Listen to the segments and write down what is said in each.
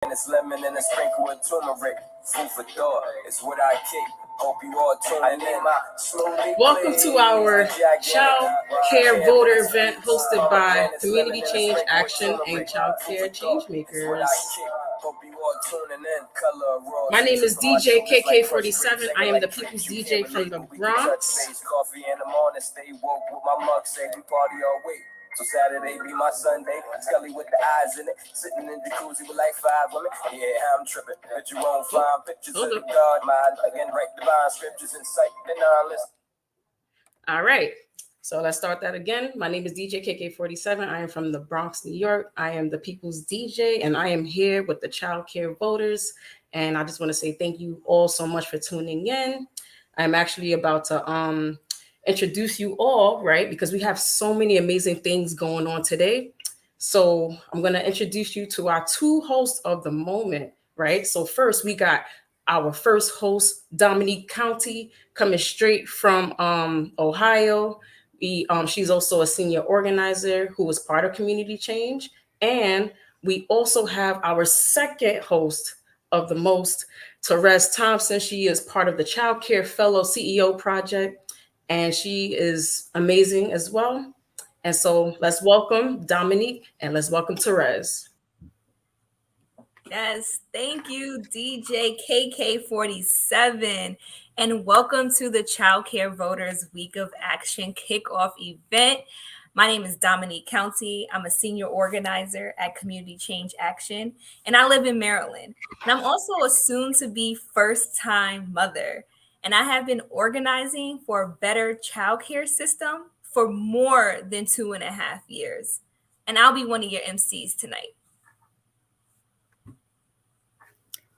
It's lemon and a sprinkle of turmeric. Food for thought is what I kick. Hope you all tune in. Welcome to our Child Care Voter event hosted by Community Change Action and Child Care Changemakers. My name is DJ KK47. I am the People's DJ from the Bronx. Coffee in the morning, stay woke with my mug, say we party all week. So Saturday be my Sunday. Scully with the eyes in it. Sitting in the jacuzzi with like 5 women. Yeah, I'm tripping. But you won't find pictures of the God mind. Again, write divine scriptures in sight. Then listen. All right. So let's start that again. My name is DJ KK47. I am from the Bronx, New York. I am the People's DJ, and I am here with the Child Care Voters. And I just want to say thank you all so much for tuning in. I'm actually about to introduce you all, right? Because we have so many amazing things going on today. So I'm going to introduce you to our 2 hosts of the moment, right? So first we got our first host, Dominique County, coming straight from Ohio. She's also a senior organizer who was part of Community Change. And we also have our second host of the most, Therese Thompson. She is part of the Child Care Fellow CEO Project. And she is amazing as well. And so let's welcome Dominique and let's welcome Therese. Yes, thank you, DJ KK47. And welcome to the Child Care Voters Week of Action kickoff event. My name is Dominique County. I'm a senior organizer at Community Change Action, and I live in Maryland. And I'm also a soon-to-be first-time mother. And I have been organizing for a better childcare system for more than 2.5 years. And I'll be one of your MCs tonight.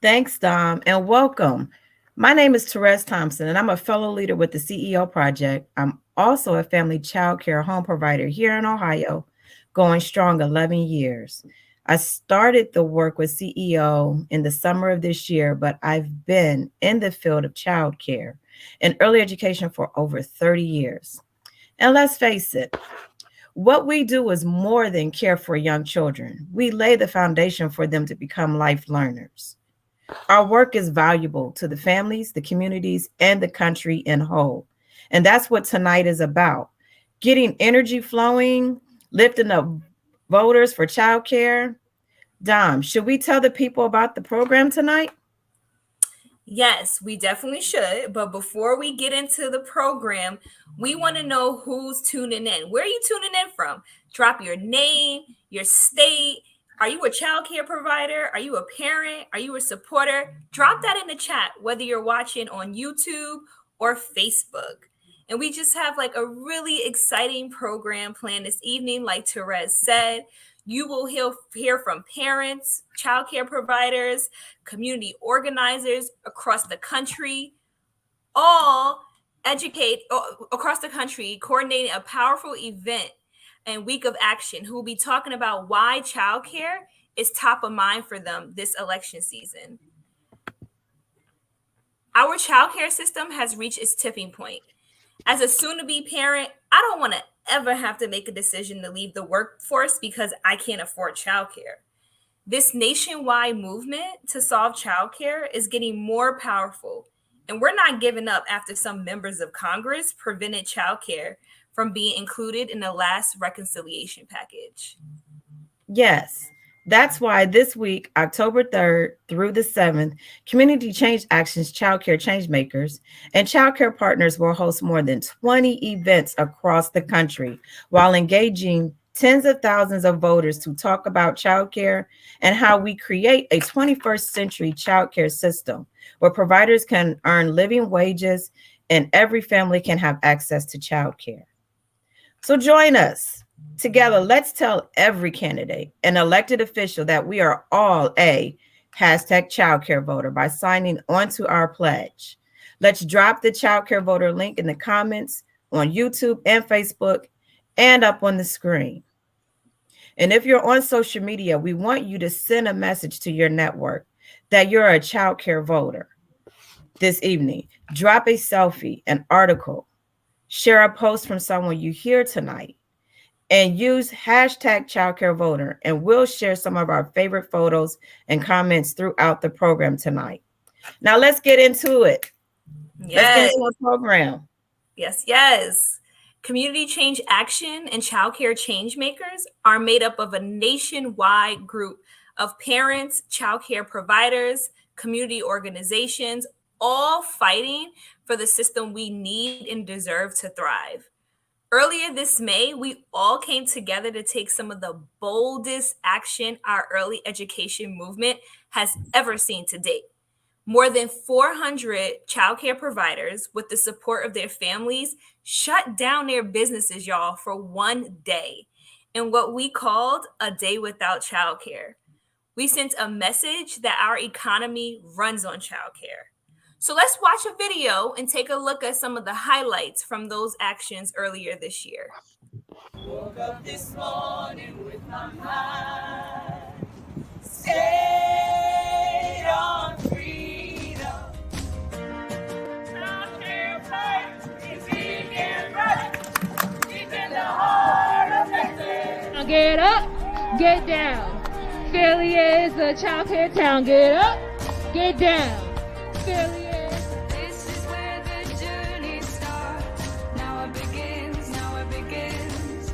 Thanks, Dom, and welcome. My name is Therese Thompson, and I'm a fellow leader with the CEO Project. I'm also a family child care home provider here in Ohio, going strong 11 years. I started the work with CEO in the summer of this year, but I've been in the field of childcare and early education for over 30 years. And let's face it, what we do is more than care for young children. We lay the foundation for them to become life learners. Our work is valuable to the families, the communities, and the country in whole. And that's what tonight is about. Getting energy flowing, lifting up voters for childcare. Dom, should we tell the people about the program tonight? Yes, we definitely should. But before we get into the program, we want to know who's tuning in. Where are you tuning in from? Drop your name, your state. Are you a child care provider? Are you a parent? Are you a supporter? Drop that in the chat, whether you're watching on YouTube or Facebook. And we just have like a really exciting program planned this evening. Like Therese said, you will hear from parents, child care providers, community organizers across the country, all educate across the country, coordinating a powerful event and week of action, who will be talking about why childcare is top of mind for them this election season. Our childcare system has reached its tipping point. As a soon-to-be parent, I don't want to ever have to make a decision to leave the workforce because I can't afford childcare. This nationwide movement to solve childcare is getting more powerful, and we're not giving up after some members of Congress prevented childcare from being included in the last reconciliation package. Yes, that's why this week, October 3rd through the 7th, Community Change Action's Child Care Changemakers and child care partners will host more than 20 events across the country while engaging tens of thousands of voters to talk about childcare and how we create a 21st century childcare system where providers can earn living wages and every family can have access to childcare. So join us. Together, let's tell every candidate and elected official that we are all a #childcare voter by signing onto our pledge. Let's drop the childcare voter link in the comments on YouTube and Facebook and up on the screen. And if you're on social media, we want you to send a message to your network that you're a childcare voter. This evening, drop a selfie, an article, share a post from someone you hear tonight, and use hashtag #ChildCareVoter, and we'll share some of our favorite photos and comments throughout the program tonight. Now let's get into it. Yes. Let's get into the program. Yes. Community Change Action and Child Care Change Makers are made up of a nationwide group of parents, child care providers, community organizations, all fighting for the system we need and deserve to thrive. Earlier this May, we all came together to take some of the boldest action our early education movement has ever seen to date. More than 400 childcare providers, with the support of their families, shut down their businesses, y'all, for one day in what we called a day without childcare. We sent a message that our economy runs on childcare. So let's watch a video and take a look at some of the highlights from those actions earlier this year. Woke up this morning with my mind stayed on freedom. Childcare rights is big and right, deep in the heart of Texas. Now get up, get down. Philly is a childcare town. Get up, get down. Philly. This is where the journey starts. Now it begins, now it begins,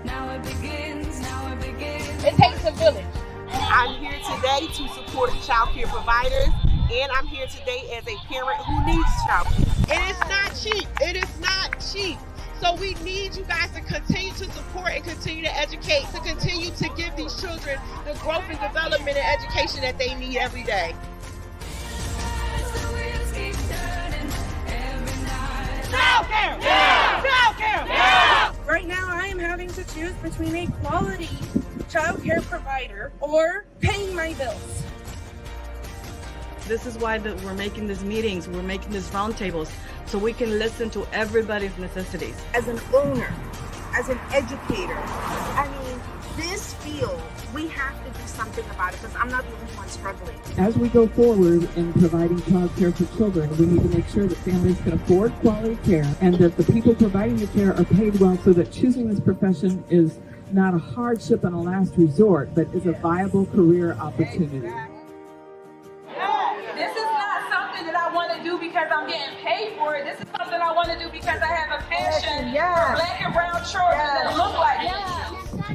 now it begins, now it begins. It takes a village. I'm here today to support childcare providers, and I'm here today as a parent who needs childcare. And it's not cheap. It is not cheap. So we need you guys to continue to support and continue to educate, to continue to give these children the growth and development and education that they need every day. Childcare! Yeah! Childcare! Yeah! Right now, I am having to choose between a quality childcare provider or paying my bills. This is why we're making these meetings, we're making these roundtables, so we can listen to everybody's necessities. As an owner, as an educator, I mean, this field, we have to do something about it because I'm not the only one struggling. As we go forward in providing child care for children, we need to make sure that families can afford quality care and that the people providing the care are paid well so that choosing this profession is not a hardship and a last resort, but is a viable career opportunity. This is not something that I want to do because I'm getting paid for it. This is something I want to do because I have a passion for black and brown children that look like me.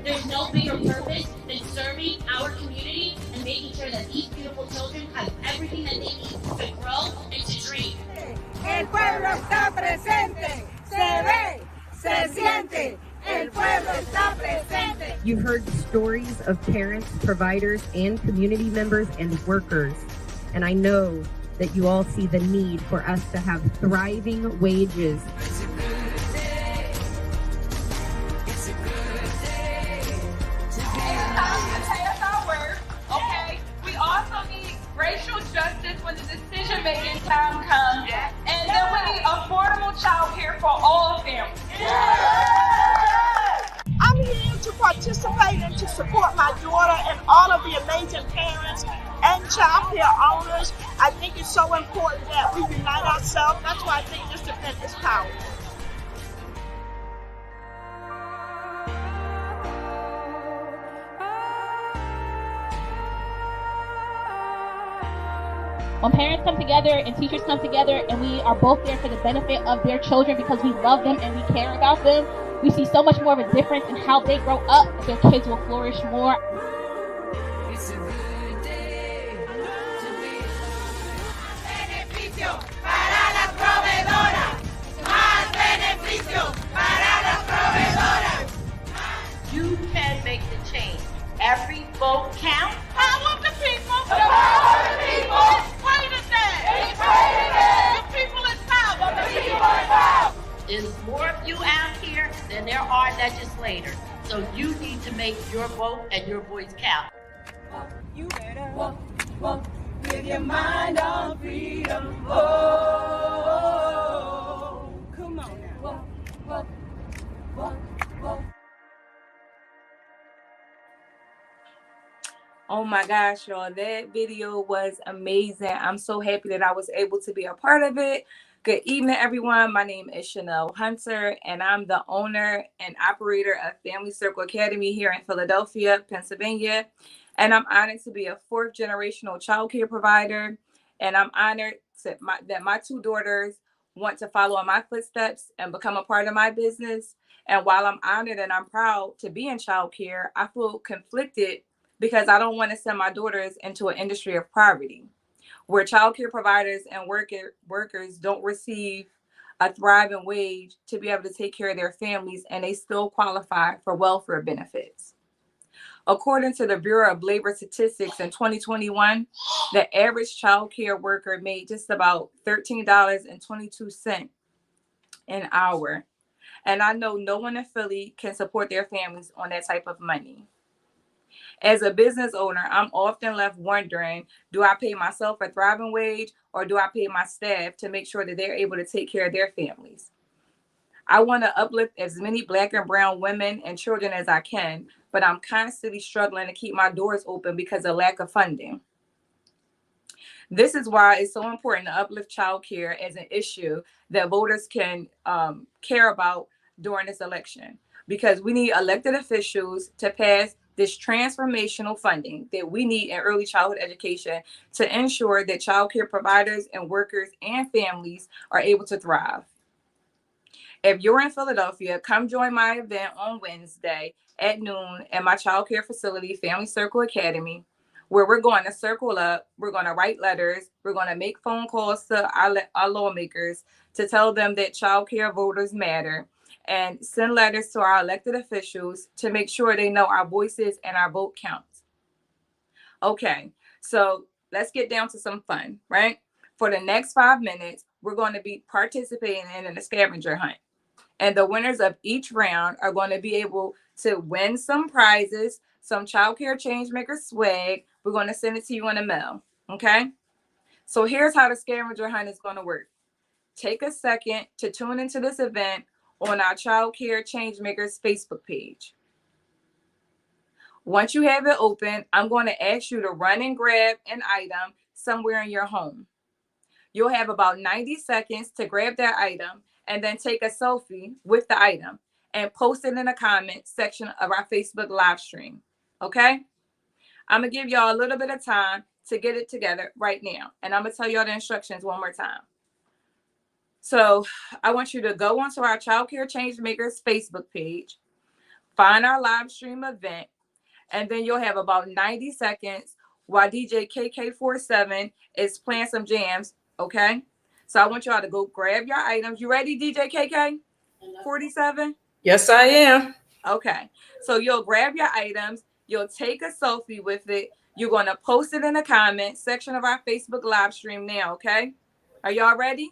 There's no bigger purpose than serving our community and making sure that these beautiful children have everything that they need to grow and to dream. El pueblo está presente, se ve, se siente. El pueblo está presente. You've heard stories of parents, providers, and community members and workers. And I know that you all see the need for us to have thriving wages. It's a good day. It's a good day. It's time to pay us our worth, okay? We also need racial justice when the decision-making time comes. And then we need affordable child care for all families. I'm here to participate and to support my daughter and all of the amazing parents and child care owners. I think it's so important that we unite ourselves. That's why I think this event is powerful. When parents come together and teachers come together and we are both there for the benefit of their children because we love them and we care about them, we see so much more of a difference in how they grow up. Their kids will flourish more. It's a good day to be. Beneficio para las proveedoras. Más beneficio para las proveedoras. You can make the change. Every vote counts. Power of the people. The power of the people. It's greater than. It's greater than. The people is power. The people is power. There's more of you out here than there are legislators. So you need to make your vote and your voice count. You better walk with your mind on freedom. Oh, come on now. Walk. Oh my gosh, y'all, that video was amazing. I'm so happy that I was able to be a part of it. Good evening, everyone. My name is Chanel Hunter, and I'm the owner and operator of Family Circle Academy here in Philadelphia, Pennsylvania. And I'm honored to be a fourth generational child care provider. And I'm honored that my two daughters want to follow in my footsteps and become a part of my business. And while I'm honored and I'm proud to be in child care, I feel conflicted because I don't want to send my daughters into an industry of poverty, where childcare providers and workers don't receive a thriving wage to be able to take care of their families, and they still qualify for welfare benefits. According to the Bureau of Labor Statistics in 2021, the average childcare worker made just about $13.22 an hour. And I know no one in Philly can support their families on that type of money. As a business owner, I'm often left wondering, do I pay myself a thriving wage, or do I pay my staff to make sure that they're able to take care of their families? I want to uplift as many Black and brown women and children as I can, but I'm constantly struggling to keep my doors open because of lack of funding. This is why it's so important to uplift childcare as an issue that voters can care about during this election, because we need elected officials to pass this transformational funding that we need in early childhood education to ensure that childcare providers and workers and families are able to thrive. If you're in Philadelphia, come join my event on Wednesday at noon at my childcare facility, Family Circle Academy, where we're going to circle up, we're going to write letters, we're going to make phone calls to our lawmakers to tell them that childcare voters matter, and send letters to our elected officials to make sure they know our voices and our vote counts. Okay, so let's get down to some fun, right? For the next 5 minutes, we're going to be participating in a scavenger hunt. And the winners of each round are going to be able to win some prizes, some childcare changemaker swag. We're going to send it to you in the mail. Okay? So here's how the scavenger hunt is going to work. Take a second to tune into this event on our Childcare Changemakers Facebook page. Once you have it open, I'm going to ask you to run and grab an item somewhere in your home. You'll have about 90 seconds to grab that item and then take a selfie with the item and post it in the comment section of our Facebook live stream. Okay? I'm going to give y'all a little bit of time to get it together right now. And I'm going to tell y'all the instructions one more time. So I want you to go onto our Childcare Changemakers Facebook page, find our live stream event, and then you'll have about 90 seconds while DJ KK47 is playing some jams. Okay? So I want y'all to go grab your items. You ready, DJ KK47? Yes, I am. Okay. So you'll grab your items. You'll take a selfie with it. You're going to post it in the comment section of our Facebook live stream now. Okay. Are y'all ready?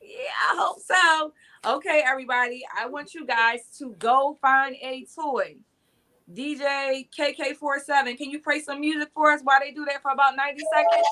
Yeah, I hope so. Okay, everybody. I want you guys to go find a toy. DJ KK47, can you play some music for us while they do that for about 90 seconds?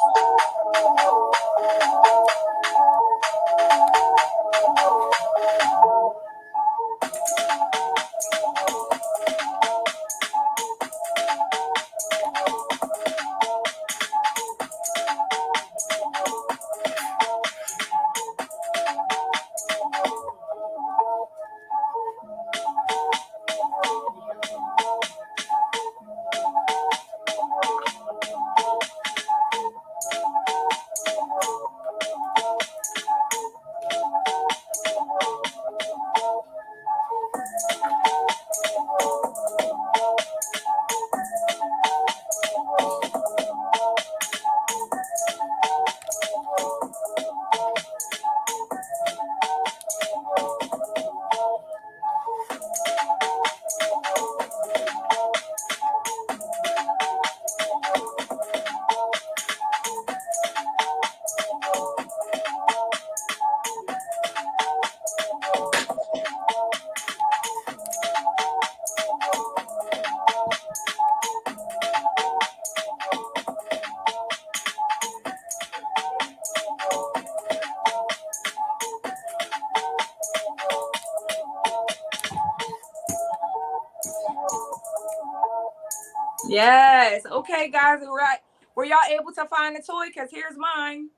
Yes. Okay, guys. Right. Were y'all able to find the toy? Because here's mine.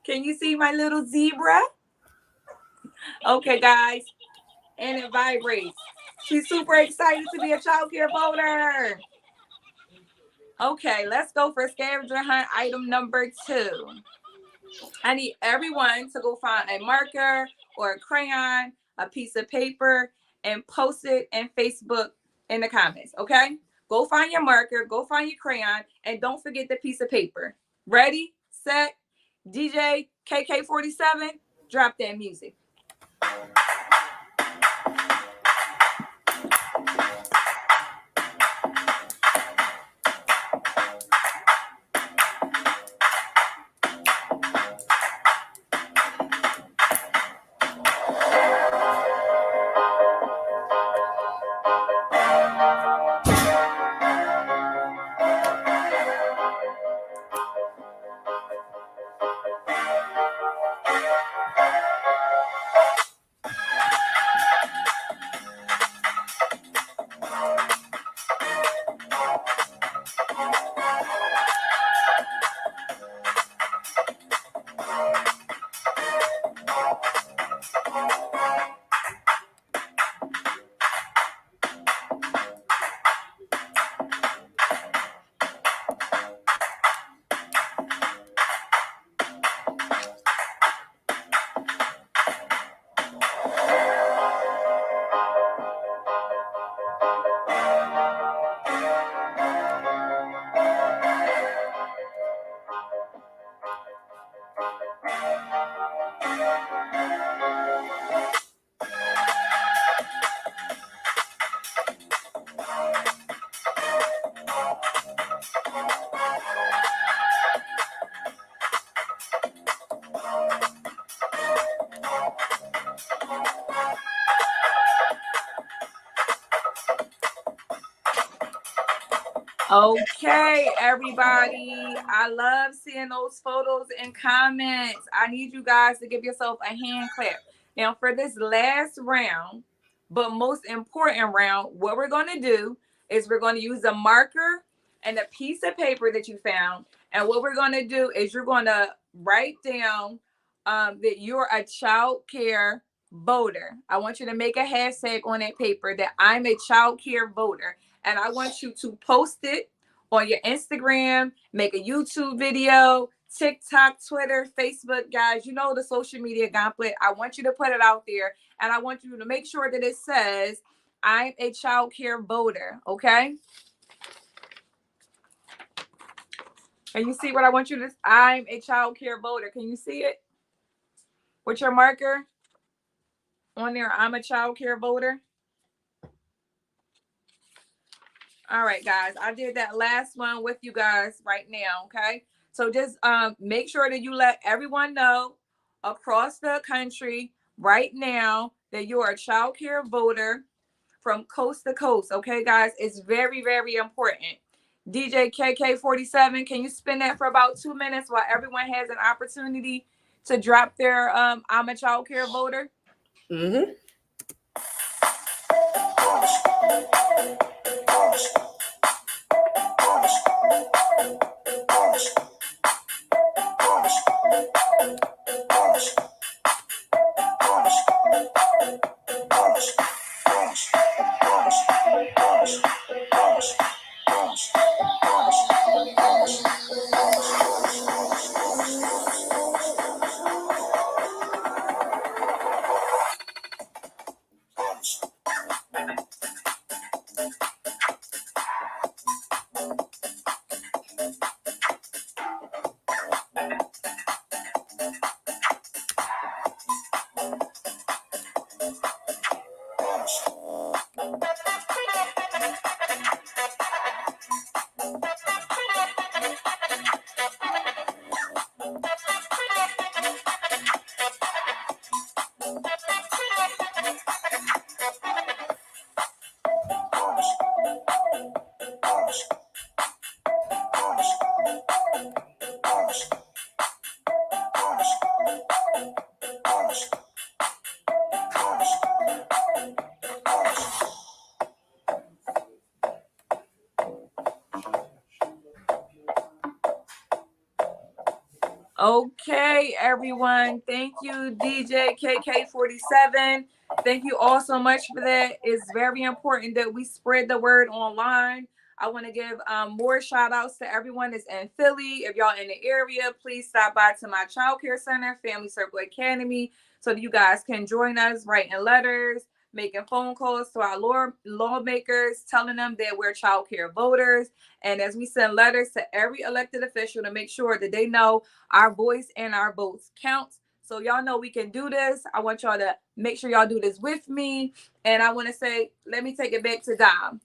Can you see my little zebra? Okay, guys. And it vibrates. She's super excited to be a child care voter. Okay, let's go for scavenger hunt item number 2. I need everyone to go find a marker or a crayon, a piece of paper, and post it in Facebook in the comments, okay? Go find your marker, go find your crayon, and don't forget the piece of paper. Ready, set, DJ KK47, drop that music. Okay, everybody. I love seeing those photos and comments. I need you guys to give yourself a hand clap. Now, for this last round, but most important round, what we're going to do is we're going to use a marker and a piece of paper that you found. And what we're going to do is you're going to write down that you're a child care voter. I want you to make a hashtag on that paper that I'm a child care voter. And I want you to post it on your Instagram, make a YouTube video, TikTok, Twitter, Facebook, guys. You know the social media gauntlet. I want you to put it out there. And I want you to make sure that it says, I'm a child care voter, okay? Can you see what I want you to, I'm a child care voter. Can you see it? With your marker on there, I'm a child care voter. All right, guys, I did that last one with you guys right now, okay? So just make sure that you let everyone know across the country right now that you are a child care voter from coast to coast, okay, guys? It's very, very important. DJ KK47, can you spin that for about 2 minutes while everyone has an opportunity to drop their I'm a child care voter? Mm-hmm. Okay, everyone. Thank you, DJ KK47. Thank you all so much for that. It's very important that we spread the word online. I want to give more shout outs to everyone that's in Philly. If y'all in the area, please stop by to my child care center, Family Circle Academy, so that you guys can join us writing letters, making phone calls to our lawmakers, telling them that we're child care voters. And as we send letters to every elected official to make sure that they know our voice and our votes counts. So y'all know we can do this. I want y'all to make sure y'all do this with me. And I want to say, let me take it back to Dom.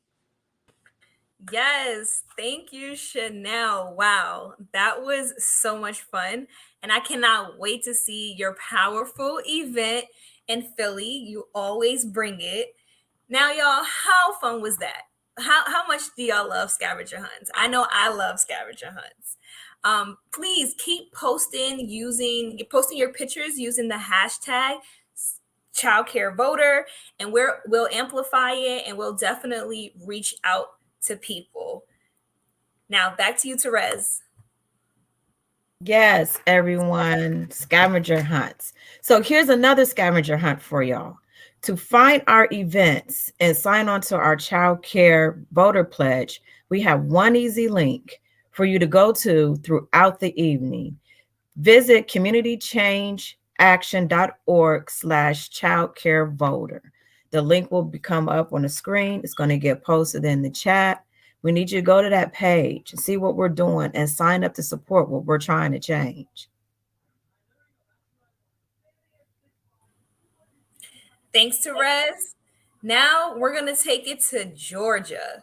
Yes, thank you, Chanel. Wow, that was so much fun. And I cannot wait to see your powerful event in Philly. You always bring it. Now, y'all, how fun was that? How much do y'all love scavenger hunts? I know I love scavenger hunts. Please keep posting your pictures using the hashtag #ChildCareVoter, and we'll amplify it, and we'll definitely reach out to people. Now back to you, Therese. Yes, everyone, scavenger hunts. So here's another scavenger hunt for y'all. To find our events and sign on to our child care voter pledge, we have one easy link for you to go to throughout the evening. Visit communitychangeaction.org/childcarevoter. The link will come up on the screen. It's going to get posted in the chat. We need you to go to that page and see what we're doing and sign up to support what we're trying to change. Thanks, Therese. Now we're going to take it to Georgia.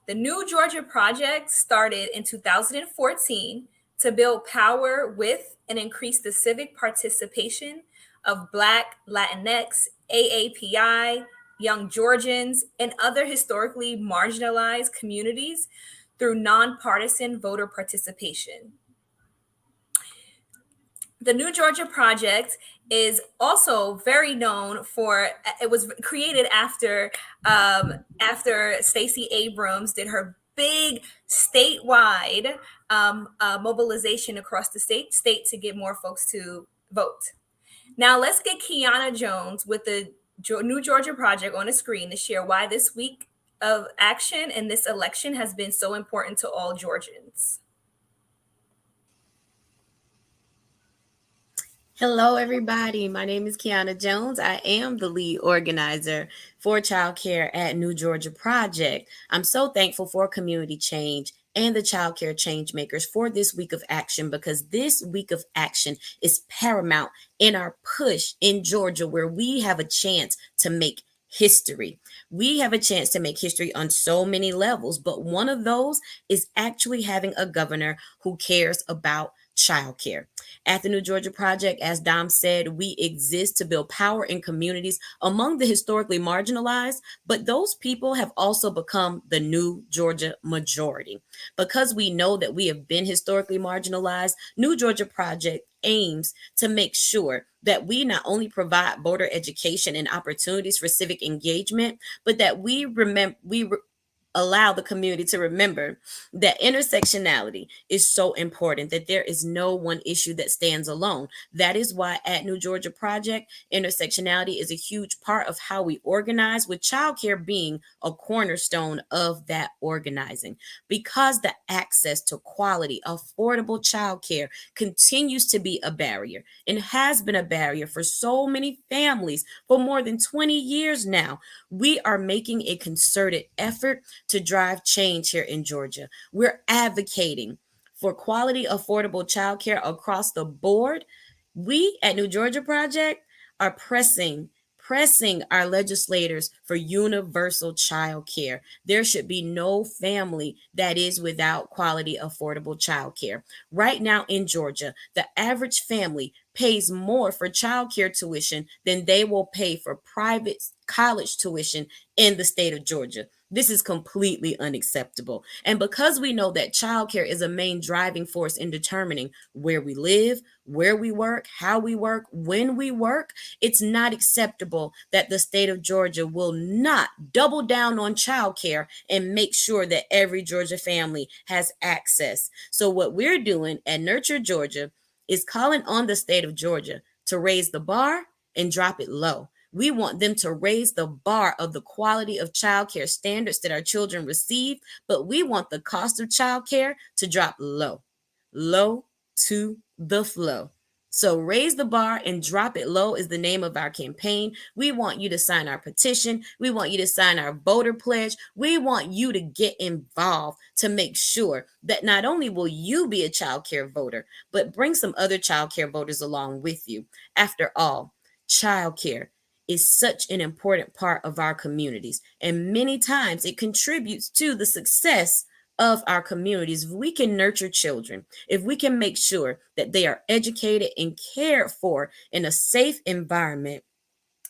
The New Georgia Project started in 2014 to build power with and increase the civic participation of Black, Latinx, AAPI, young Georgians, and other historically marginalized communities through nonpartisan voter participation. The New Georgia Project is also very known for, it was created after Stacey Abrams did her big statewide mobilization across the state to get more folks to vote. Now let's get Kiana Jones with the New Georgia Project on the screen to share why this week of action and this election has been so important to all Georgians. Hello, everybody. My name is Kiana Jones. I am the lead organizer for childcare at New Georgia Project. I'm so thankful for community change and the childcare change makers for this week of action, because this week of action is paramount in our push in Georgia, where we have a chance to make history. We have a chance to make history on so many levels, but one of those is actually having a governor who cares about childcare. At the New Georgia Project, as Dom said, we exist to build power in communities among the historically marginalized, but those people have also become the new Georgia majority. Because we know that we have been historically marginalized, New Georgia Project aims to make sure that we not only provide voter education and opportunities for civic engagement, but that we allow the community to remember that intersectionality is so important, that there is no one issue that stands alone. That is why at New Georgia Project, intersectionality is a huge part of how we organize, with childcare being a cornerstone of that organizing. Because the access to quality, affordable childcare continues to be a barrier and has been a barrier for so many families for more than 20 years now, we are making a concerted effort to drive change here in Georgia. We're advocating for quality, affordable childcare across the board. We at New Georgia Project are pressing our legislators for universal child care. There should be no family that is without quality, affordable child care. Right now in Georgia, the average family pays more for child care tuition than they will pay for private college tuition in the state of Georgia. This is completely unacceptable. And because we know that childcare is a main driving force in determining where we live, where we work, how we work, when we work, it's not acceptable that the state of Georgia will not double down on childcare and make sure that every Georgia family has access. So what we're doing at Nurture Georgia is calling on the state of Georgia to raise the bar and drop it low. We want them to raise the bar of the quality of childcare standards that our children receive, but we want the cost of childcare to drop low to the flow. So raise the bar and drop it low is the name of our campaign. We want you to sign our petition. We want you to sign our voter pledge. We want you to get involved to make sure that not only will you be a child care voter, but bring some other child care voters along with you. After all, child care is such an important part of our communities, and many times it contributes to the success of our communities. If we can nurture children, if we can make sure that they are educated and cared for in a safe environment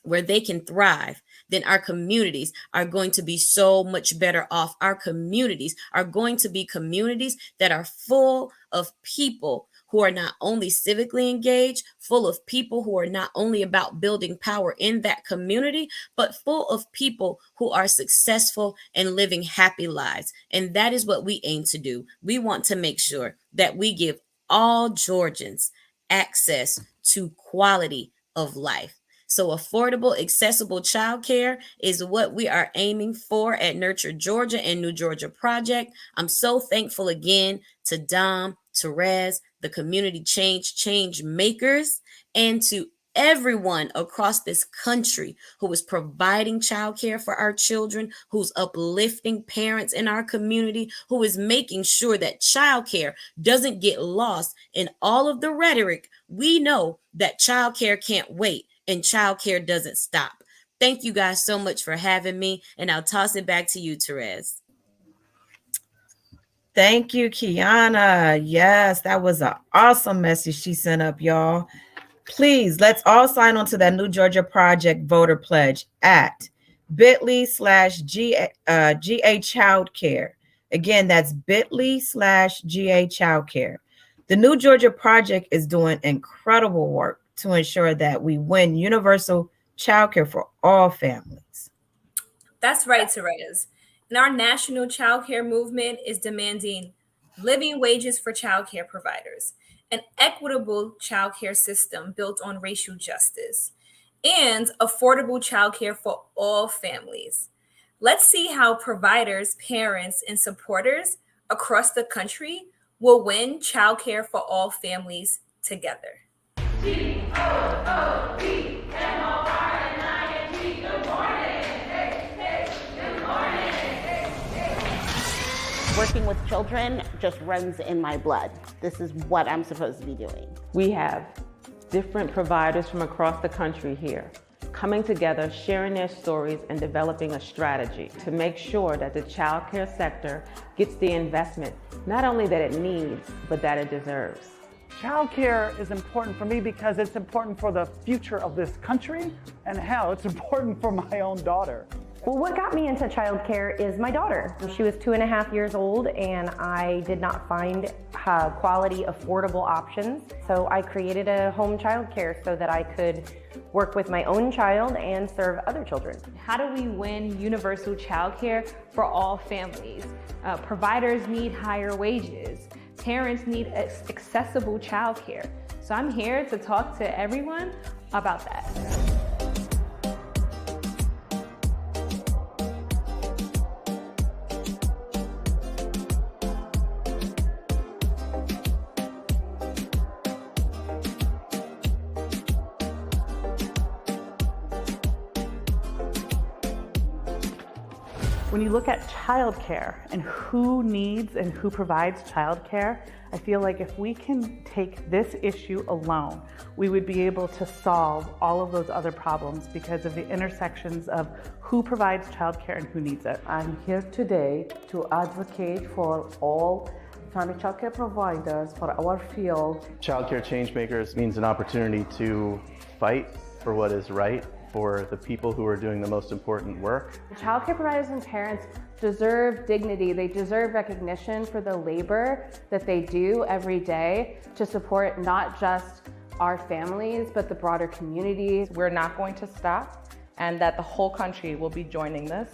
where they can thrive, then our communities are going to be so much better off. Our communities are going to be communities that are full of people who are not only civically engaged, full of people who are not only about building power in that community, but full of people who are successful and living happy lives. And that is what we aim to do. We want to make sure that we give all Georgians access to quality of life. So affordable, accessible childcare is what we are aiming for at Nurture Georgia and New Georgia Project. I'm so thankful again to Dom, Therese, the community change makers, and to everyone across this country who is providing childcare for our children, who's uplifting parents in our community, who is making sure that childcare doesn't get lost in all of the rhetoric. We know that childcare can't wait and childcare doesn't stop. Thank you guys so much for having me, and I'll toss it back to you, Therese. Thank you, Kiana. Yes, that was an awesome message she sent up, y'all. Please, let's all sign on to that New Georgia Project voter pledge at bit.ly/GA Childcare. Again, that's bit.ly/GA Childcare. The New Georgia Project is doing incredible work to ensure that we win universal childcare for all families. That's right, Therese. And our national childcare movement is demanding living wages for childcare providers, an equitable childcare system built on racial justice, and affordable childcare for all families. Let's see how providers, parents, and supporters across the country will win childcare for all families together. COOPMORNING. Good morning. Good morning. Working with children just runs in my blood. This is what I'm supposed to be doing. We have different providers from across the country here coming together, sharing their stories, and developing a strategy to make sure that the childcare sector gets the investment, not only that it needs, but that it deserves. Childcare is important for me because it's important for the future of this country, and hell, it's important for my own daughter. Well, what got me into childcare is my daughter. She was 2.5 years old, and I did not find quality, affordable options. So I created a home childcare so that I could work with my own child and serve other children. How do we win universal childcare for all families? Providers need higher wages. Parents need accessible childcare. So I'm here to talk to everyone about that. When you look at childcare and who needs and who provides childcare, I feel like if we can take this issue alone, we would be able to solve all of those other problems because of the intersections of who provides childcare and who needs it. I'm here today to advocate for all family childcare providers for our field. Childcare changemakers means an opportunity to fight for what is right for the people who are doing the most important work. Childcare providers and parents deserve dignity. They deserve recognition for the labor that they do every day to support not just our families, but the broader communities. We're not going to stop, and that the whole country will be joining this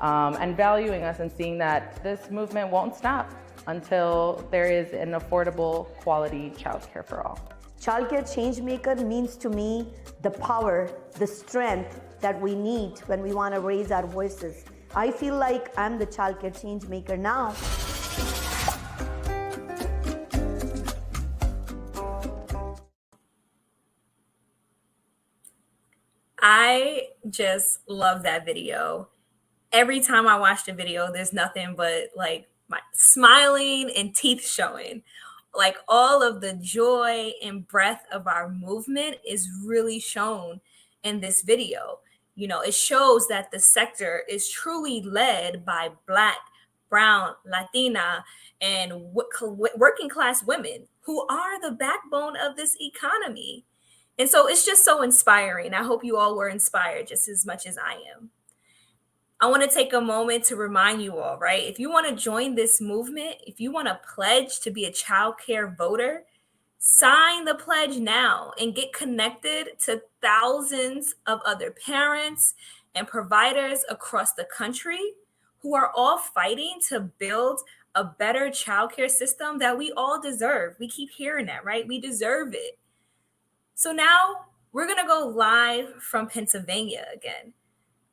and valuing us and seeing that this movement won't stop until there is an affordable, quality childcare for all. Childcare Changemaker means to me the power, the strength that we need when we want to raise our voices. I feel like I'm the childcare changemaker now. I just love that video. Every time I watch the video, there's nothing but like my smiling and teeth showing. Like all of the joy and breadth of our movement is really shown in this video. You know, it shows that the sector is truly led by Black, Brown, Latina, and working class women who are the backbone of this economy. And so it's just so inspiring. I hope you all were inspired just as much as I am. I want to take a moment to remind you all, right? If you want to join this movement, if you want to pledge to be a child care voter, sign the pledge now and get connected to thousands of other parents and providers across the country who are all fighting to build a better child care system that we all deserve. We keep hearing that, right? We deserve it. So now we're going to go live from Pennsylvania again.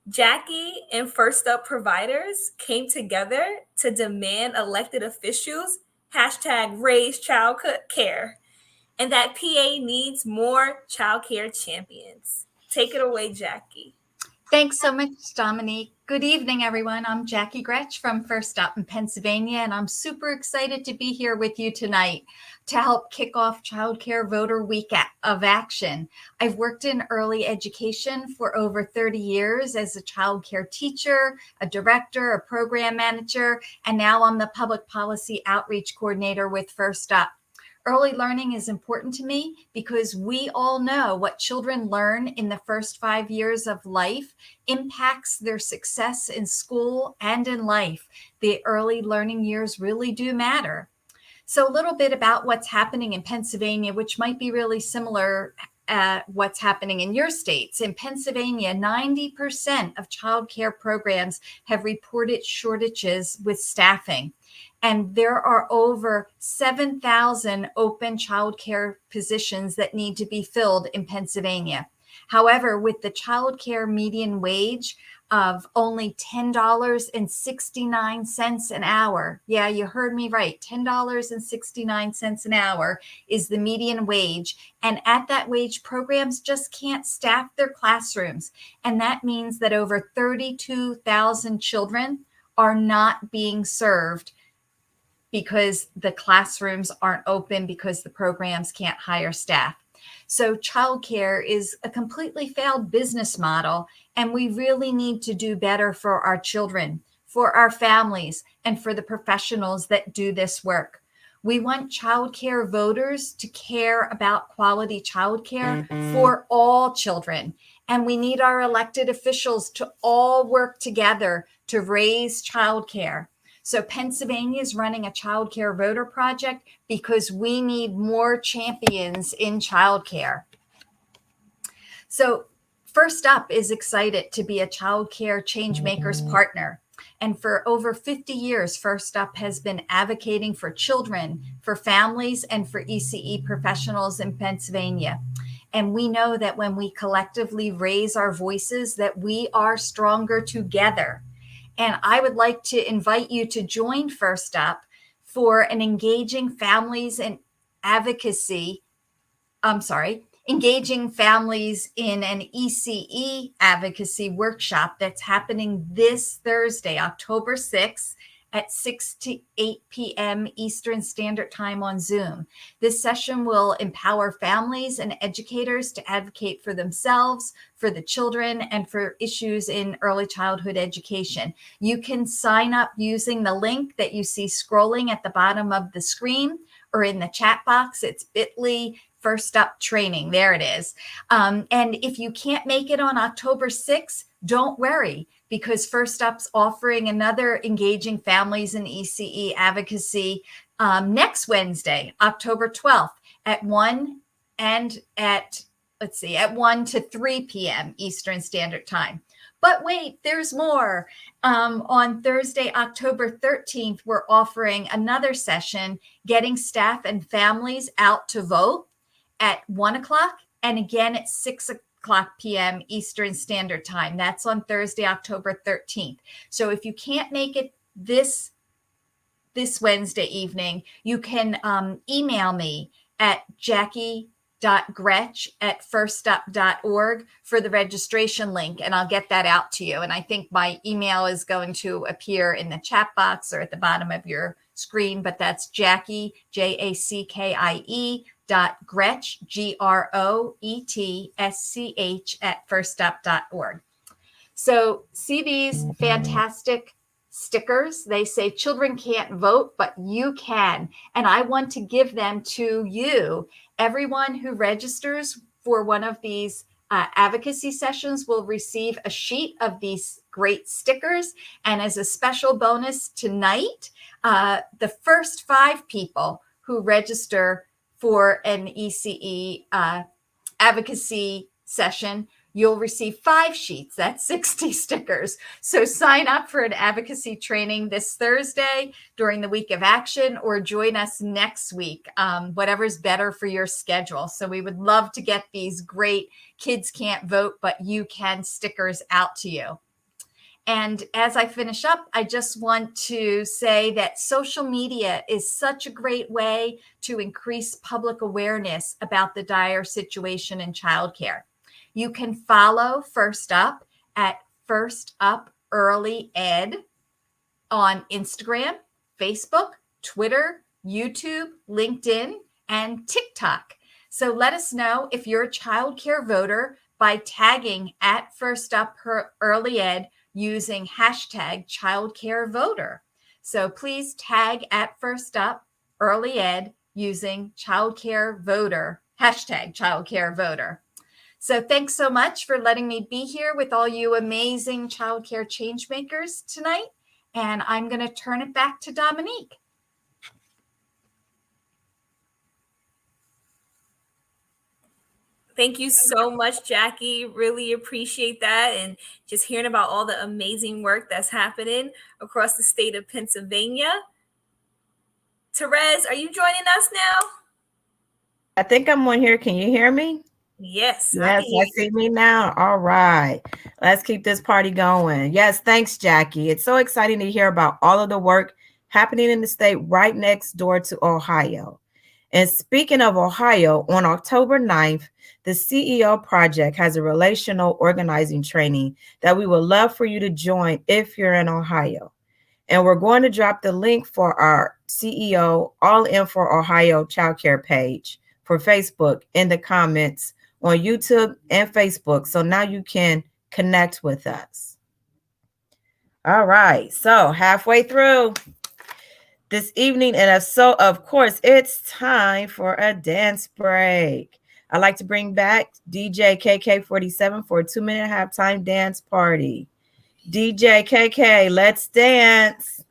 Jackie and First Up providers came together to demand elected officials #raise child care, and that PA needs more child care champions. Take it away, Jackie. Thanks so much, Dominique. Good evening, everyone. I'm Jackie Gretsch from First Up in Pennsylvania, and I'm super excited to be here with you tonight to help kick off Child Care Voter Week of Action. I've worked in early education for over 30 years as a child care teacher, a director, a program manager, and now I'm the public policy outreach coordinator with First Up. Early learning is important to me because we all know what children learn in the first 5 years of life impacts their success in school and in life. The early learning years really do matter. So a little bit about what's happening in Pennsylvania, which might be really similar what's happening in your states. In Pennsylvania, 90% of child care programs have reported shortages with staffing. And there are over 7,000 open child care positions that need to be filled in Pennsylvania. However, with the child care median wage of only $10.69 an hour. Yeah, you heard me right. $10.69 an hour is the median wage. And at that wage, programs just can't staff their classrooms. And that means that over 32,000 children are not being served because the classrooms aren't open, because the programs can't hire staff. So childcare is a completely failed business model, and we really need to do better for our children, for our families, and for the professionals that do this work. We want childcare voters to care about quality childcare for all children, and we need our elected officials to all work together to raise childcare. So Pennsylvania is running a child care voter project because we need more champions in child care. So First Up is excited to be a child care changemakers partner. And for over 50 years, First Up has been advocating for children, for families, and for ECE professionals in Pennsylvania. And we know that when we collectively raise our voices, that we are stronger together. And I would like to invite you to join First Up for an engaging families in an ECE advocacy workshop that's happening this Thursday, October 6th at 6 to 8 p.m. Eastern Standard Time on Zoom. This session will empower families and educators to advocate for themselves, for the children, and for issues in early childhood education. You can sign up using the link that you see scrolling at the bottom of the screen or in the chat box. It's bit.ly First Up Training. There it is. And if you can't make it on October 6th, don't worry, because First Up's offering another engaging families in ECE advocacy next Wednesday, October 12th at 1 to 3 p.m. Eastern Standard Time. But wait, there's more. On Thursday, October 13th, we're offering another session, Getting Staff and Families Out to Vote. at 1 o'clock and again at 6 o'clock p.m. Eastern Standard Time. That's on Thursday, October 13th. So if you can't make it this Wednesday evening, you can email me at jackie.gretch@firstup.org for the registration link, and I'll get that out to you. And I think my email is going to appear in the chat box or at the bottom of your screen, but that's Jackie, JACKIE .gretsch, GROETSCH @firstup.org. So see these fantastic stickers. They say children can't vote, but you can. And I want to give them to you. Everyone who registers for one of these advocacy sessions will receive a sheet of these great stickers. And as a special bonus tonight, the first 5 people who register for an ECE advocacy session, you'll receive 5 sheets. That's 60 stickers. So sign up for an advocacy training this Thursday during the week of action, or join us next week, whatever's better for your schedule. So we would love to get these great kids can't vote, but you can stickers out to you. And as I finish up, I just want to say that social media is such a great way to increase public awareness about the dire situation in childcare. You can follow First Up at First Up Early Ed on Instagram, Facebook, Twitter, YouTube, LinkedIn, and TikTok. So let us know if you're a childcare voter by tagging at First Up Early Ed using hashtag childcarevoter. So please tag at First Up Early Ed using childcarevoter, hashtag childcarevoter. So thanks so much for letting me be here with all you amazing childcare change makers tonight. And I'm going to turn it back to Dominique. Thank you so much, Jackie. Really appreciate that. And just hearing about all the amazing work that's happening across the state of Pennsylvania. Therese, are you joining us now? I think I'm on here. Can you hear me? Yes. Yes, I see me now. All right. Let's keep this party going. Yes, thanks, Jackie. It's so exciting to hear about all of the work happening in the state right next door to Ohio. And speaking of Ohio, on October 9th, the CEO Project has a relational organizing training that we would love for you to join if you're in Ohio. And we're going to drop the link for our CEO All In for Ohio childcare page for Facebook in the comments on YouTube and Facebook. So now you can connect with us. All right. So halfway through this evening, and so of course it's time for a dance break. I'd like to bring back DJ KK47 for a 2-minute halftime dance party. DJ KK, let's dance.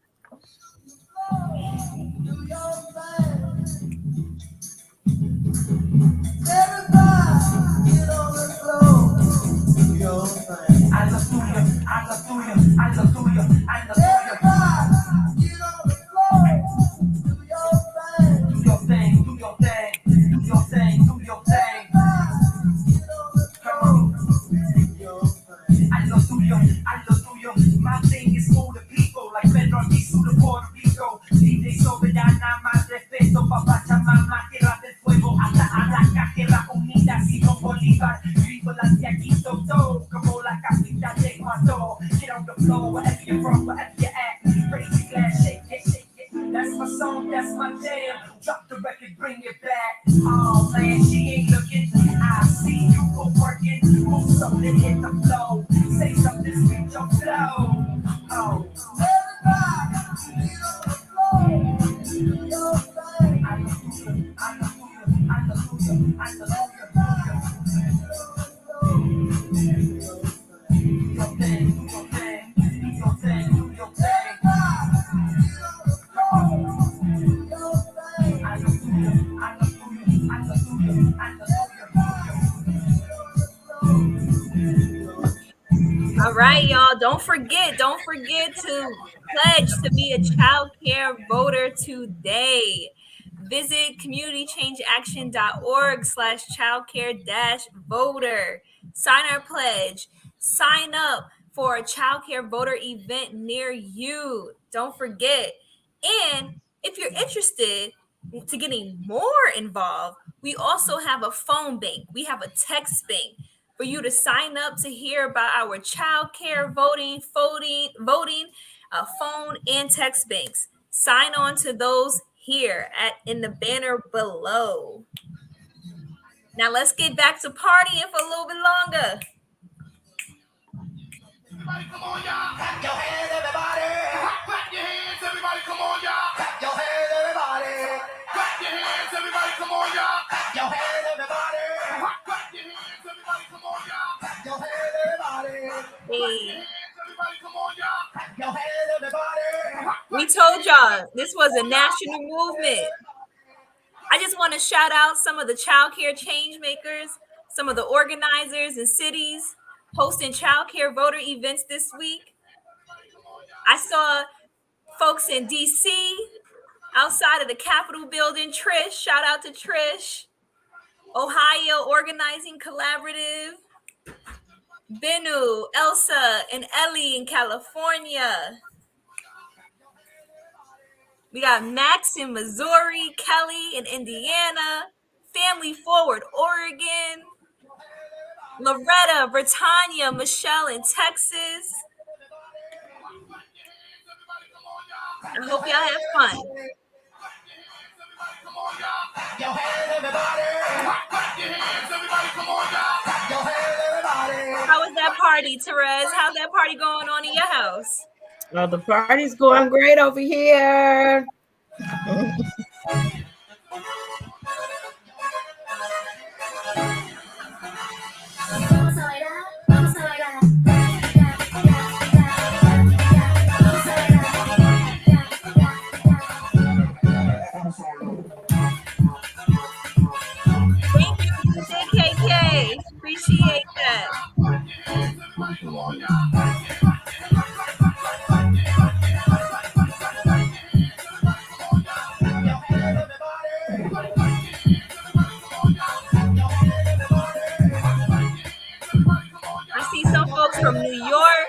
My thing is for the people, like Pedro Nisu de Puerto Rico. DJ soberana, más respeto, papá chamama, tierra del fuego, hasta Alaska, tierra unida, Simón Bolívar. Vivo las de aquí, todo, como la capital de Ecuador. Get on the floor, wherever you're from, wherever you're at. Raise your glass, shake it, shake it. That's my song, that's my jam. Drop the record, bring it back. Oh man, she ain't looking. I see you go working. Move something, hit the flow. Say something, switch your flow. Oh, everybody, get on the floor. Do your thing. Hallelujah, hallelujah, hallelujah, do your thing, do your thing, do your thing, do your thing. All right, y'all. Don't forget to pledge to be a child care voter today. Visit communitychangeaction.org/childcare-voter. Sign our pledge. Sign up for a childcare voter event near you. Don't forget. And if you're interested to getting more involved, we also have a phone bank. We have a text bank for you to sign up to hear about our childcare voting, phone and text banks. Sign on to those here in the banner below. Now let's get back to partying for a little bit longer. Everybody, come on, y'all. Clap your hands, everybody. Clap your hands, everybody. Come on, y'all. Clap your hands, everybody. Clap your hands, everybody. Come on, y'all. Clap your hands, everybody. Clap your hands, everybody. Come on, y'all. Clap your hands, everybody. Hey. Everybody, come on, y'all. Clap your hands, everybody. We told y'all this was a national movement. I just want to shout out some of the childcare change makers, some of the organizers and cities hosting childcare voter events this week. I saw folks in DC, outside of the Capitol building. Trish, shout out to Trish. Ohio Organizing Collaborative. Benu, Elsa, and Ellie in California. We got Max in Missouri, Kelly in Indiana, Family Forward, Oregon, Loretta, Britannia, Michelle in Texas. I hope y'all have fun. How was that party, Therese? How's that party going on in your house? Oh, the party's going great over here. Thank you, CKK. Appreciate that. I see some folks from New York,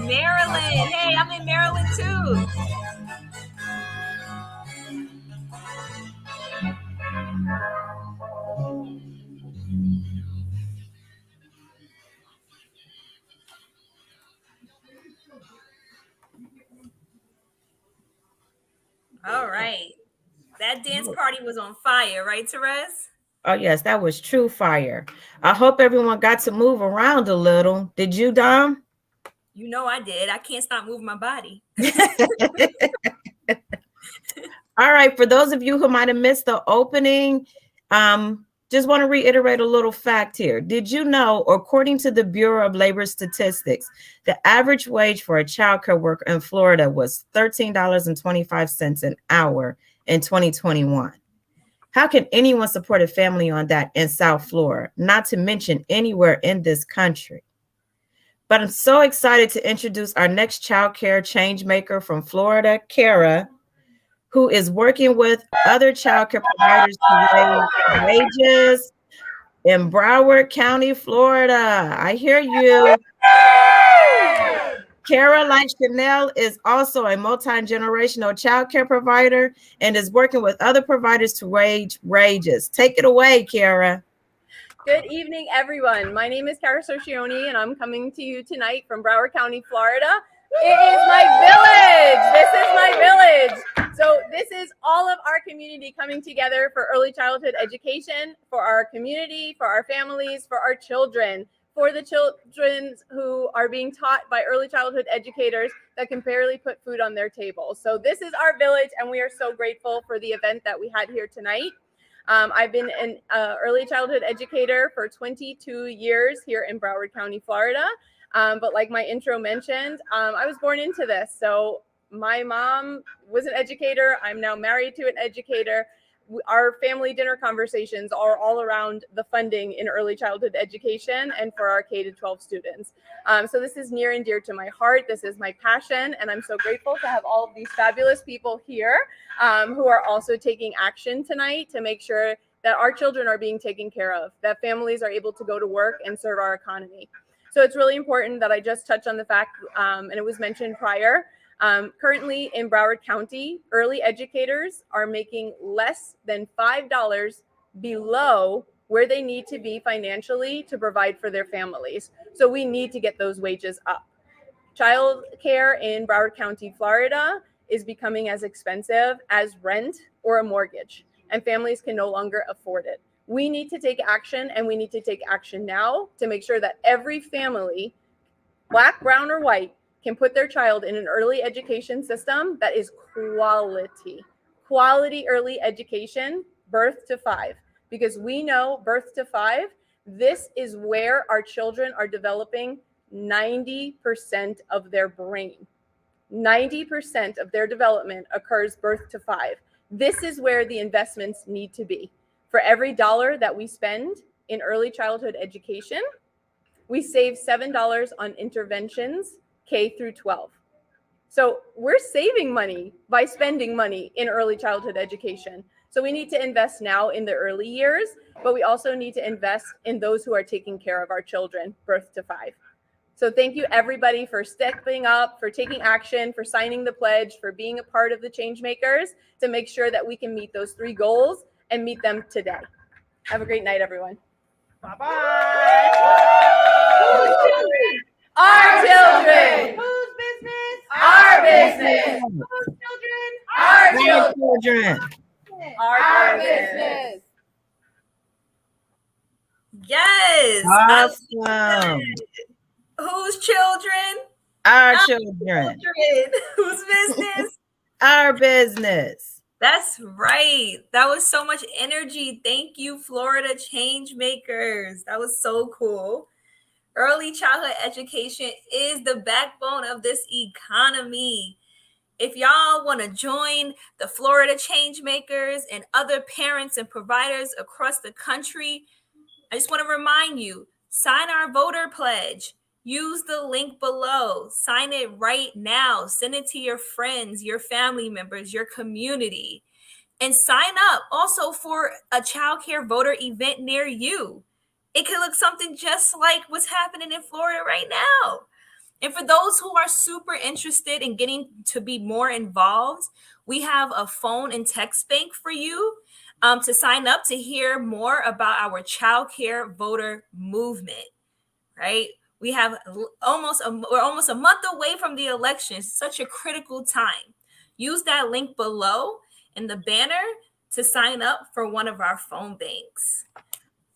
Maryland. Hey, I'm in Maryland too. All right. That dance party was on fire, right, Therese? Oh, yes, that was true fire. I hope everyone got to move around a little. Did you, Dom? You know I did. I can't stop moving my body. All right. For those of you who might have missed the opening, just want to reiterate a little fact here. Did you know, according to the Bureau of Labor Statistics, the average wage for a childcare worker in Florida was $13.25 an hour in 2021? How can anyone support a family on that in South Florida, not to mention anywhere in this country? But I'm so excited to introduce our next childcare change maker from Florida, Kara, who is working with other childcare providers to raise wages in Broward County, Florida. I hear you. Kara, like Chanel, is also a multi-generational childcare provider and is working with other providers to raise wages. Take it away, Kara. Good evening, everyone. My name is Kara Socioni, and I'm coming to you tonight from Broward County, Florida. It is my village. This is my village. So this is all of our community coming together for early childhood education, for our community, for our families, for our children, for the children who are being taught by early childhood educators that can barely put food on their table. So this is our village, and we are so grateful for the event that we had here tonight. I've been an early childhood educator for 22 years here in Broward County, Florida. But like my intro mentioned, I was born into this. So my mom was an educator. I'm now married to an educator. our family dinner conversations are all around the funding in early childhood education and for our K-12 students. So this is near and dear to my heart. This is my passion, and I'm so grateful to have all of these fabulous people here who are also taking action tonight to make sure that our children are being taken care of, that families are able to go to work and serve our economy. So it's really important that I just touch on the fact, and it was mentioned prior, currently in Broward County, early educators are making less than $5 below where they need to be financially to provide for their families. So we need to get those wages up. Child care in Broward County, Florida is becoming as expensive as rent or a mortgage, and families can no longer afford it. We need to take action, and we need to take action now to make sure that every family, Black, brown, or white, can put their child in an early education system that is quality early education, birth to 5. Because we know birth to 5, this is where our children are developing 90% of their brain. 90% of their development occurs birth to 5. This is where the investments need to be. For every dollar that we spend in early childhood education, we save $7 on interventions K through 12. So we're saving money by spending money in early childhood education. So we need to invest now in the early years, but we also need to invest in those who are taking care of our children, birth to 5. So thank you everybody for stepping up, for taking action, for signing the pledge, for being a part of the change makers to make sure that we can meet those 3 goals and meet them today. Have a great night, everyone. Bye-bye. Whose children? Our children. Whose business? Our business. Whose children? Our Our children. children. Our business. Yes. I love Awesome. it. Whose children? Our Our children. Whose business? Our business. That's right. That was so much energy. Thank you, Florida Change Makers. That was so cool. Early childhood education is the backbone of this economy. If y'all want to join the Florida Change Makers and other parents and providers across the country, I just want to remind you, sign our voter pledge. Use the link below. Sign it right now. Send it to your friends, your family members, your community. And sign up also for a child care voter event near you. It could look something just like what's happening in Florida right now. And for those who are super interested in getting to be more involved, we have a phone and text bank for you to sign up to hear more about our child care voter movement, right? We have we're almost a month away from the election. It's such a critical time. Use that link below in the banner to sign up for one of our phone banks.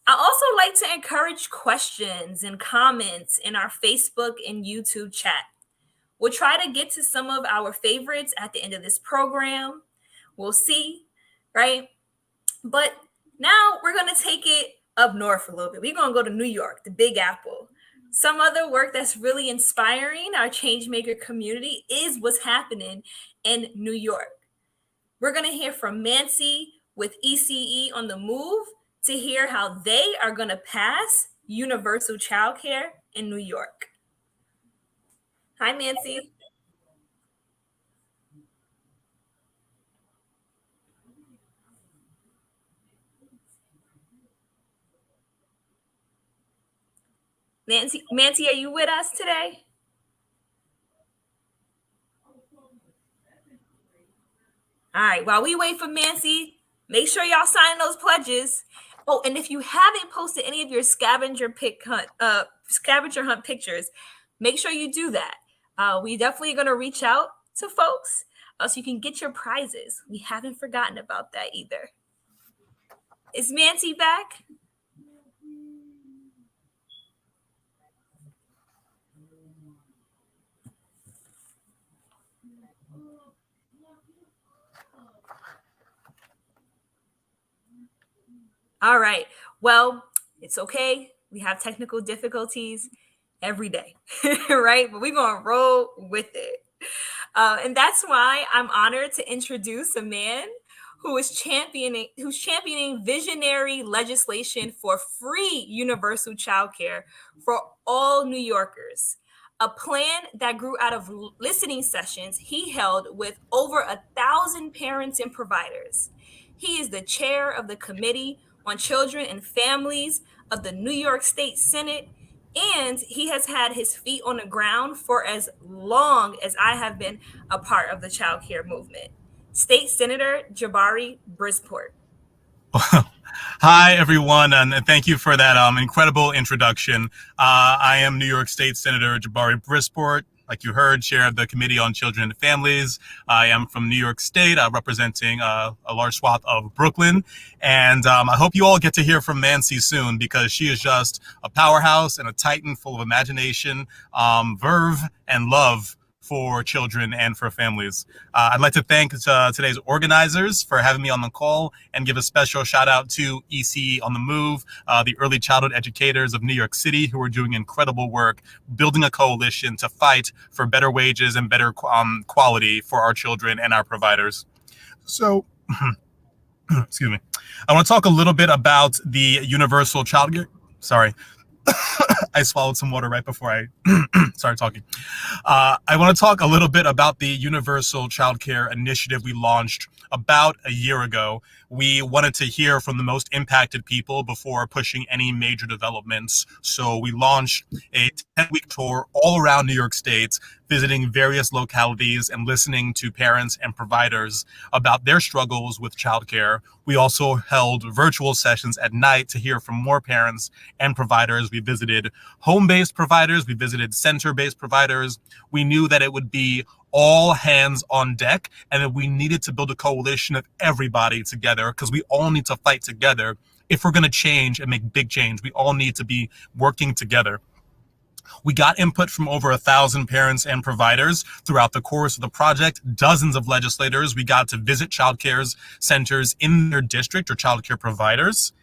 I also like to encourage questions and comments in our Facebook and YouTube chat. We'll try to get to some of our favorites at the end of this program. We'll see, right? But now we're going to take it up north a little bit. We're going to go to New York, the Big Apple. Some other work that's really inspiring our changemaker community is what's happening in New York. We're going to hear from Nancy with ECE on the Move to hear how they are going to pass universal childcare in New York. Hi, Nancy. Nancy, are you with us today? All right, while we wait for Nancy, make sure y'all sign those pledges. Oh, and if you haven't posted any of your scavenger hunt pictures, make sure you do that. We definitely going to reach out to folks so you can get your prizes. We haven't forgotten about that either. Is Nancy back? All right. Well, it's okay. We have technical difficulties every day, right? But we're going to roll with it. And that's why I'm honored to introduce a man who's championing visionary legislation for free universal childcare for all New Yorkers. A plan that grew out of listening sessions he held with over 1,000 parents and providers. He is the chair of the Committee on Children and Families of the New York State Senate, and he has had his feet on the ground for as long as I have been a part of the child care movement. State Senator Jabari Brisport. Hi, everyone, and thank you for that incredible introduction. I am New York State Senator Jabari Brisport. Like you heard, chair of the Committee on Children and Families. I am from New York State, representing a large swath of Brooklyn. And I hope you all get to hear from Mancy soon, because she is just a powerhouse and a titan full of imagination, verve, and love for children and for families. I'd like to thank today's organizers for having me on the call, and give a special shout out to EC on the Move, the early childhood educators of New York City, who are doing incredible work building a coalition to fight for better wages and better quality for our children and our providers. So, excuse me. I want to talk a little bit about the universal child care. Sorry. I swallowed some water right before I started talking. I want to talk a little bit about the Universal Child Care Initiative we launched about a year ago. We wanted to hear from the most impacted people before pushing any major developments. So we launched a 10-week tour all around New York State, visiting various localities and listening to parents and providers about their struggles with childcare. We also held virtual sessions at night to hear from more parents and providers. We visited home-based providers. We visited center-based providers. We knew that it would be all hands on deck, and that we needed to build a coalition of everybody together, because we all need to fight together. If we're going to change and make big change, we all need to be working together. We got input from over 1,000 parents and providers throughout the course of the project, dozens of legislators. We got to visit childcare centers in their district, or childcare providers.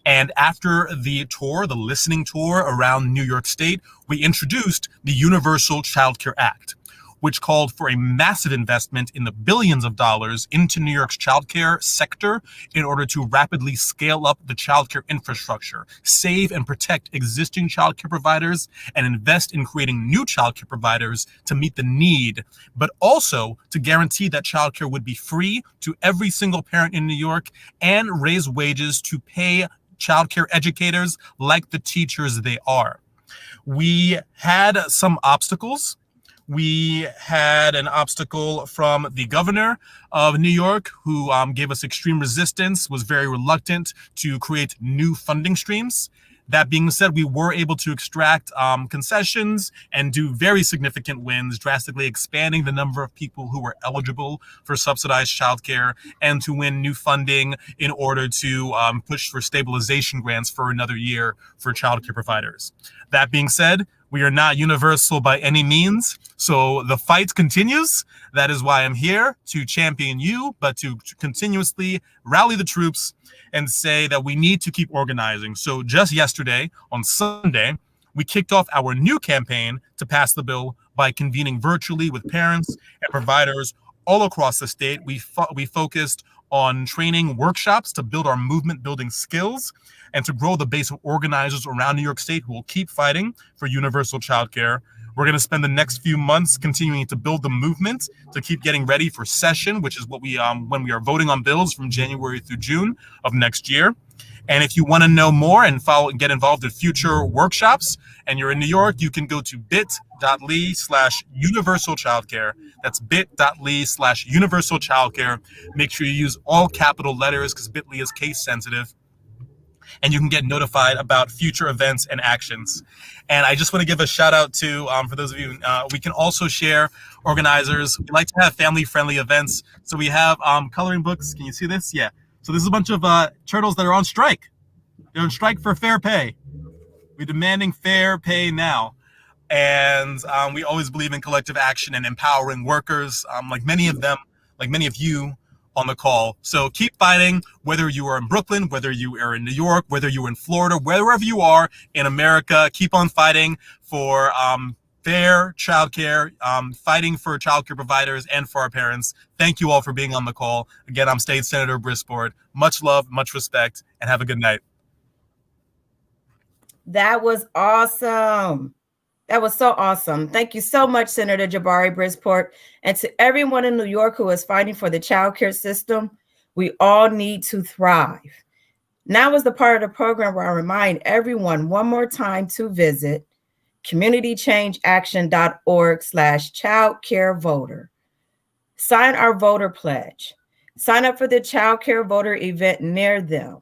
And after the tour, the listening tour around New York State, we introduced the Universal Child Care Act, which called for a massive investment in the billions of dollars into New York's childcare sector in order to rapidly scale up the childcare infrastructure, save and protect existing childcare providers, and invest in creating new childcare providers to meet the need, but also to guarantee that childcare would be free to every single parent in New York, and raise wages to pay childcare educators like the teachers they are. We had some obstacles. We had an obstacle from the governor of New York, who gave us extreme resistance, was very reluctant to create new funding streams. That being said, we were able to extract concessions and do very significant wins, drastically expanding the number of people who were eligible for subsidized childcare, and to win new funding in order to push for stabilization grants for another year for childcare providers. That being said, we are not universal by any means, so the fight continues. That is why I'm here, to champion you, but to continuously rally the troops and say that we need to keep organizing. So just yesterday, on Sunday, we kicked off our new campaign to pass the bill by convening virtually with parents and providers all across the state. We focused on training workshops to build our movement building skills, and to grow the base of organizers around New York State who will keep fighting for universal childcare. We're going to spend the next few months continuing to build the movement to keep getting ready for session, which is what we when we are voting on bills from January through June of next year. And if you want to know more and get involved in future workshops, and you're in New York, you can go to bit.ly/universal childcare. That's bit.ly/universal childcare. Make sure you use all capital letters, because Bitly is case sensitive. And you can get notified about future events and actions. And I just want to give a shout out to, for those of you, we can also share organizers. We like to have family-friendly events. So we have coloring books. Can you see this? Yeah. So this is a bunch of turtles that are on strike. They're on strike for fair pay. We're demanding fair pay now. And we always believe in collective action and empowering workers, like many of you on the call. So keep fighting, whether you are in Brooklyn, whether you are in New York, whether you're in Florida, wherever you are in America. Keep on fighting for fair childcare, fighting for childcare providers and for our parents. Thank you all for being on the call. Again, I'm State Senator Brisport. Much love, much respect, and have a good night. That was awesome. That was so awesome. Thank you so much, Senator Jabari Brisport. And to everyone in New York who is fighting for the childcare system, we all need to thrive. Now is the part of the program where I remind everyone one more time to visit communitychangeaction.org/childcarevoter. Sign our voter pledge. Sign up for the Child Care Voter event near them.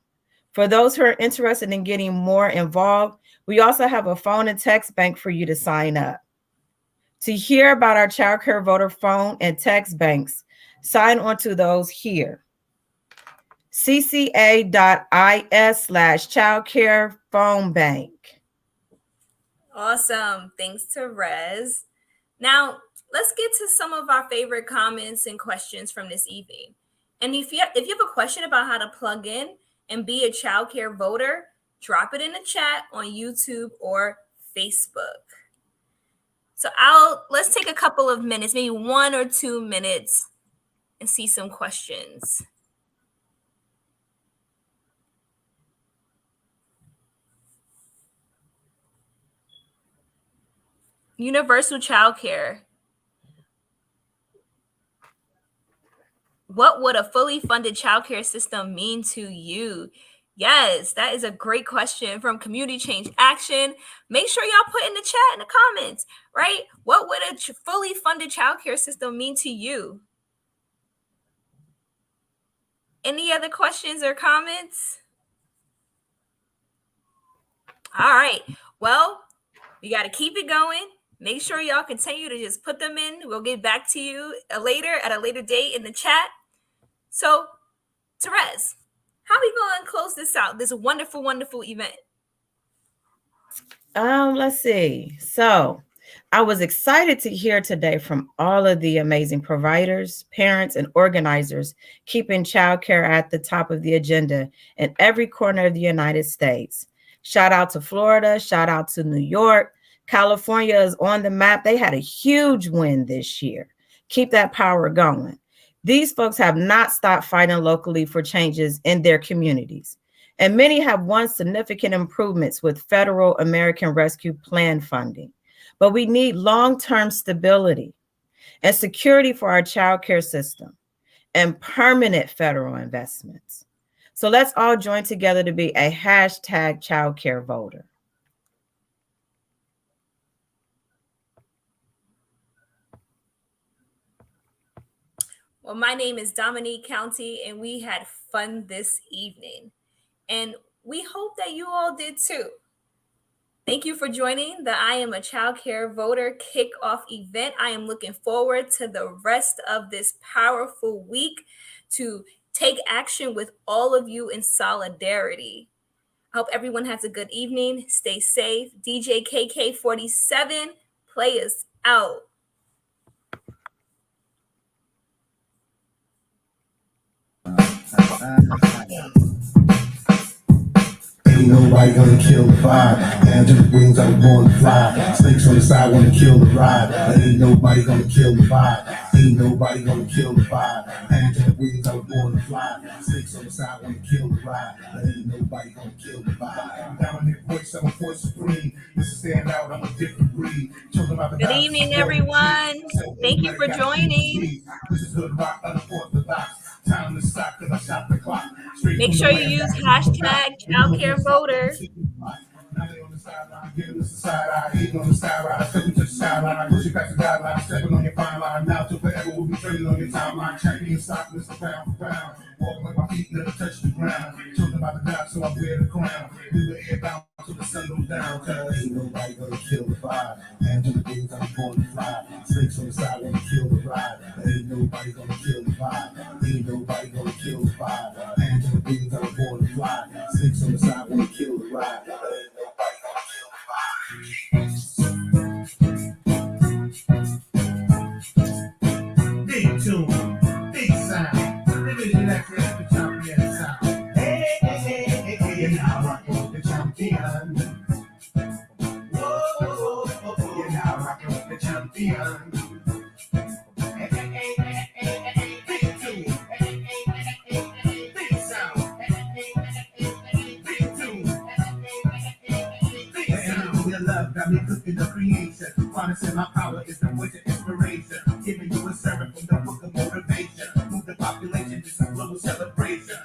For those who are interested in getting more involved, we also have a phone and text bank for you to sign up. To hear about our Child Care Voter phone and text banks, sign on to those here. cca.is/childcare phone bank. Awesome. Thanks to Rez. Now, let's get to some of our favorite comments and questions from this evening. And if you have a question about how to plug in and be a child care voter, drop it in the chat on YouTube or Facebook. So let's take a couple of minutes, maybe 1 or 2 minutes, and see some questions. Universal child care. What would a fully funded child care system mean to you? Yes, that is a great question from Community Change Action. Make sure y'all put in the chat in the comments, right? What would a fully funded child care system mean to you? Any other questions or comments? All right. Well, we got to keep it going. Make sure y'all continue to just put them in. We'll get back to you at a later date in the chat. So, Therese, how are we going to close this out? This wonderful, wonderful event. Let's see. So I was excited to hear today from all of the amazing providers, parents, and organizers keeping childcare at the top of the agenda in every corner of the United States. Shout out to Florida. Shout out to New York. California is on the map. They had a huge win this year. Keep that power going. These folks have not stopped fighting locally for changes in their communities. And many have won significant improvements with federal American Rescue Plan funding. But we need long-term stability and security for our child care system and permanent federal investments. So let's all join together to be a hashtag child care voter. Well, my name is Dominique County, and we had fun this evening. And we hope that you all did too. Thank you for joining the I Am a Child Care Voter kickoff event. I am looking forward to the rest of this powerful week to take action with all of you in solidarity. I hope everyone has a good evening. Stay safe. DJ KK47, play us out. Ain't nobody gonna kill the vibe. Hands to the wings, I was born to fly. Snakes on the side wanna kill the ride. Ain't nobody gonna kill the vibe. Ain't nobody gonna kill the vibe. Hands to the wings, I was born to fly. Snakes on the side wanna kill the ride. Ain't nobody gonna kill the vibe. Dominant voice, I'm a force supreme. This is stand out, I'm a different breed. Good evening, everyone. Thank you for joining. This is Hood Rock, unorthodox. Time to stop because I shot the clock. Make sure you use hashtag childcarevoter. Now they on the sideline, get in the side eye, eating on the side ride, stepping to the sideline, pushing past the guideline, stepping on your fine line. Now till forever we'll be trading on your timeline. Champion stock, Mr. Pound for pound. Walking with my feet never touch the ground. Children about to die, so I wear the crown. We were airbound till the sun goes down. Cause ain't nobody gonna kill the vibe. Hands on the wings, I'm born to fly. Snakes on the side, wanna kill the ride. Ain't nobody gonna kill the vibe. Ain't nobody gonna kill the vibe. Hands on the wings, I'm born to fly. Snakes on the side, wanna kill the ride. Ain't nobody gonna kill the vibe. Big tune, big sound. Division X is the champion sound. Hey, hey, hey, hey, hey, you're now rocking with the champion. Whoa, you're now rocking with Got me cooking the creation. Promising my power is the voice of inspiration. Giving you a sermon from the book of motivation. Move the population, this is global celebration.